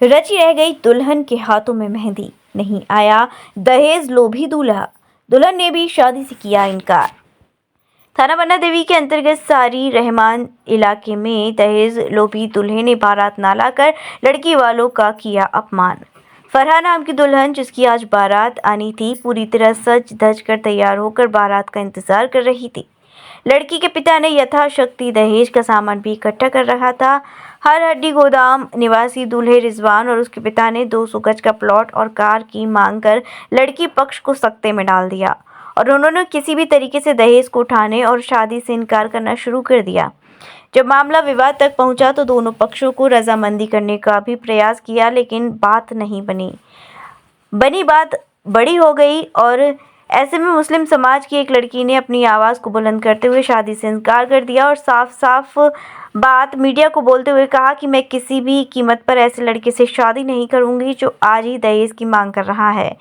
रची रह गई दुल्हन के हाथों में मेहंदी, नहीं आया दहेज लोभी दूल्हा, दुल्हन ने भी शादी से किया इनकार। थाना बन्ना देवी के अंतर्गत सारी रहमान इलाके में दहेज लोभी दूल्हे ने बारात ना लाकर लड़की वालों का किया अपमान। फरहा नाम की दुल्हन, जिसकी आज बारात आनी थी, पूरी तरह सज धज कर तैयार होकर बारात का इंतजार कर रही थी। लड़की के पिता ने यथाशक्ति दहेज का सामान भी इकट्ठा कर रखा था। हर हड्डी गोदाम निवासी दूल्हे रिजवान और उसके पिता ने 200 गज का प्लॉट और कार की मांग कर लड़की पक्ष को सकते में डाल दिया और उन्होंने किसी भी तरीके से दहेज को उठाने और शादी से इनकार करना शुरू कर दिया। जब मामला विवाद तक पहुंचा तो दोनों पक्षों को रजामंदी करने का भी प्रयास किया, लेकिन बात नहीं बनी बात बड़ी हो गई और ऐसे में मुस्लिम समाज की एक लड़की ने अपनी आवाज़ को बुलंद करते हुए शादी से इनकार कर दिया और साफ बात मीडिया को बोलते हुए कहा कि मैं किसी भी कीमत पर ऐसे लड़के से शादी नहीं करूंगी जो आज ही दहेज की मांग कर रहा है।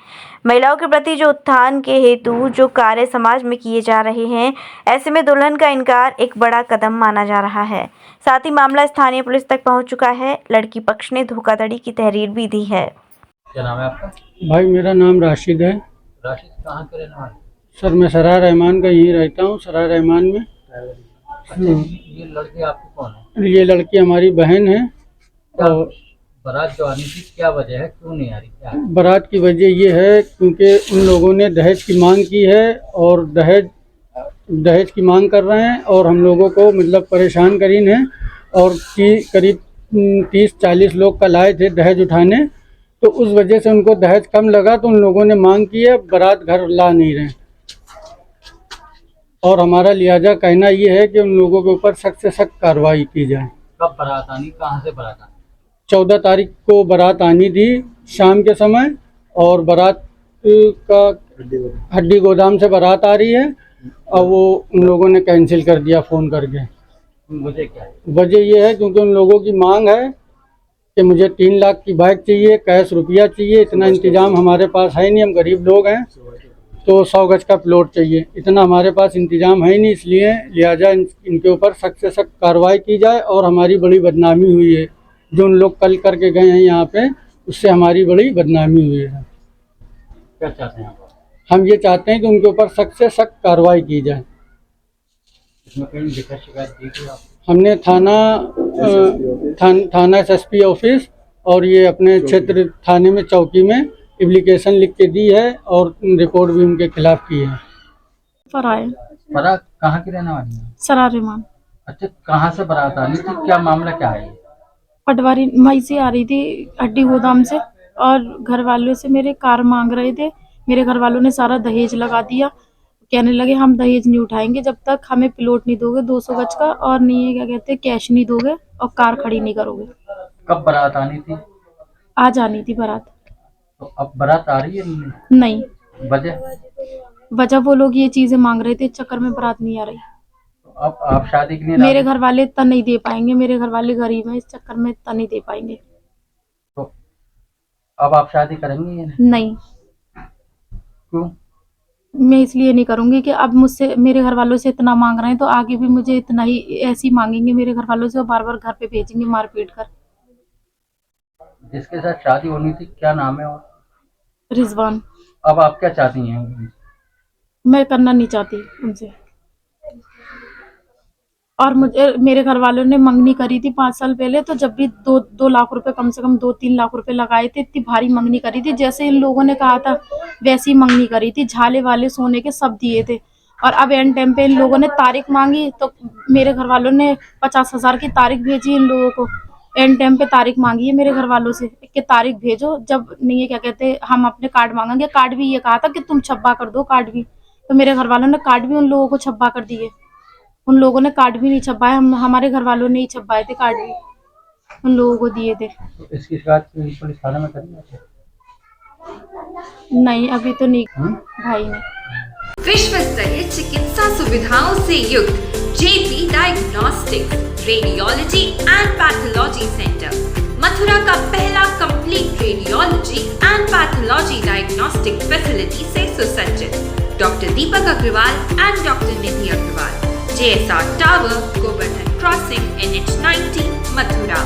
महिलाओं के प्रति जो उत्थान के हेतु जो कार्य समाज में किए जा रहे हैं, ऐसे में दुल्हन का इनकार एक बड़ा कदम माना जा रहा है। साथ ही मामला स्थानीय पुलिस तक पहुंच चुका है। लड़की पक्ष ने धोखाधड़ी की तहरीर भी दी है। क्या नाम है आपका? भाई मेरा नाम राशिद है। राशिद कहाँ के रहने वाले? सर मैं सराय रहमान का यहीं रहता हूँ, सराय रहमान में। ये लड़के आपकी कौन है? ये लड़की हमारी बहन है। और बारात जो आनी थी, क्या वजह है, क्यों नहीं आ रही, क्या है? बारात की वजह ये है क्योंकि उन लोगों ने दहेज की मांग की है और दहेज की मांग कर रहे हैं और हम लोगों को मतलब परेशान करीन है। और करीब 30-40 लोग कल आए थे दहेज उठाने, तो उस वजह से उनको दहेज कम लगा तो उन लोगों ने मांग की है, बारात घर ला नहीं रहे। और हमारा लिहाजा कहना ये है कि उन लोगों के ऊपर सख्त से सख्त कार्रवाई की जाए। कब बारात आनी, कहाँ से बारात आनी? 14 तारीख को बारात आनी थी शाम के समय, और बारात का हड्डी गोदाम से बारात आ रही है और वो उन लोगों ने कैंसिल कर दिया फ़ोन करके। वजह क्या है? वजह ये है क्योंकि उन लोगों की मांग है कि मुझे 3 लाख की बाइक चाहिए, कैश रुपया चाहिए। इतना इंतजाम हमारे पास है नहीं, हम गरीब लोग हैं, तो 100 गज का प्लॉट चाहिए, इतना हमारे पास इंतजाम है नहीं। इसलिए लिहाजा इनके ऊपर सख्त से सख्त कार्रवाई की जाए। और हमारी बड़ी बदनामी हुई है, जो उन लोग कल करके गए हैं यहाँ पे, उससे हमारी बड़ी बदनामी हुई है। क्या चाहते हैं आप? हम ये चाहते हैं कि उनके ऊपर सख्त से सख्त कार्रवाई की जाए। इसमें कहीं लिखा शिकायत दी थी आप? हमने थाना एसएसपी ऑफिस और ये अपने क्षेत्र थाने में चौकी में एप्लीकेशन लिख के दी है और रिपोर्ट भी उनके खिलाफ की है। बारात कहाँ की रहने वाली है? सराय रहमान। अच्छा, कहाँ से बारात आनी थी, क्या मामला क्या है? पटवारी मई से आ रही थी हड्डी गोदाम से, और घर वालों से मेरे कार मांग रहे थे। मेरे घर वालों ने सारा दहेज लगा दिया, कहने लगे हम दहेज नहीं उठाएंगे जब तक हमें प्लॉट नहीं दोगे 200 गज का, और नहीं है क्या कहते कैश नहीं दोगे और कार खड़ी नहीं करोगे। कब बारात आनी थी? आज आनी थी बारात। तो अब बारात आ रही है? नहीं, वजह वो लोग ये चीजें मांग रहे थे, इस चक्कर में बारात नहीं आ रही। तो अब आप शादी के लिए मेरे घर वाले इतना नहीं दे पाएंगे, मेरे घर वाले गरीब हैं, इस चक्कर में इतना नहीं दे पाएंगे। तो अब आप शादी करेंगे या नहीं, क्यों? मैं इसलिए नहीं करूंगी कि अब मुझसे मेरे घर वालों से इतना मांग रहे हैं तो आगे भी मुझे इतना ही ऐसी मांगेंगे मेरे घर वालों से, और बार बार घर पे भेजेंगे मार पीट कर। जिसके साथ शादी होनी थी, क्या नाम है? और रिजवान। अब आप क्या चाहती हैं? मैं करना नहीं चाहती उनसे। और मुझे मेरे घर वालों ने मंगनी करी थी 5 साल पहले, तो जब भी 2 लाख रुपए, कम से कम 2-3 लाख रुपए लगाए थे। इतनी भारी मंगनी करी थी, जैसे इन लोगों ने कहा था वैसी मंगनी करी थी, झाले वाले सोने के सब दिए थे। और अब एंड टाइम पे इन लोगों ने तारीख मांगी तो मेरे घर वालों ने 50,000 की तारीख भेजी इन लोगों को। एंड टाइम पे तारीख मांगी है मेरे घर वालों से कि तारीख भेजो, जब नहीं है क्या कहते हम अपने कार्ड मांगेंगे। कार्ड भी ये कहा था कि तुम छब्बा कर दो कार्ड भी, तो मेरे घर वालों ने कार्ड भी उन लोगों को छब्बा कर दिए। उन लोगों ने कार्ड भी नहीं छपाए, हमारे घर वालों ने ही छपाए थे कार्ड भी, उन लोगों को दिए थे। तो इसकी शिकायत पुलिस थाने में करी? नहीं, अभी तो नहीं भाई ने। विश्व स्तरीय चिकित्सा सुविधाओं से युक्त JP diagnostics radiology and pathology centre, Mathura का पहला complete radiology and pathology diagnostic facility से सुसज्जित। Doctor Deepak Agarwal and doctor Nidhi Agarwal, JSR tower, Govardhan crossing, NH 90, Mathura.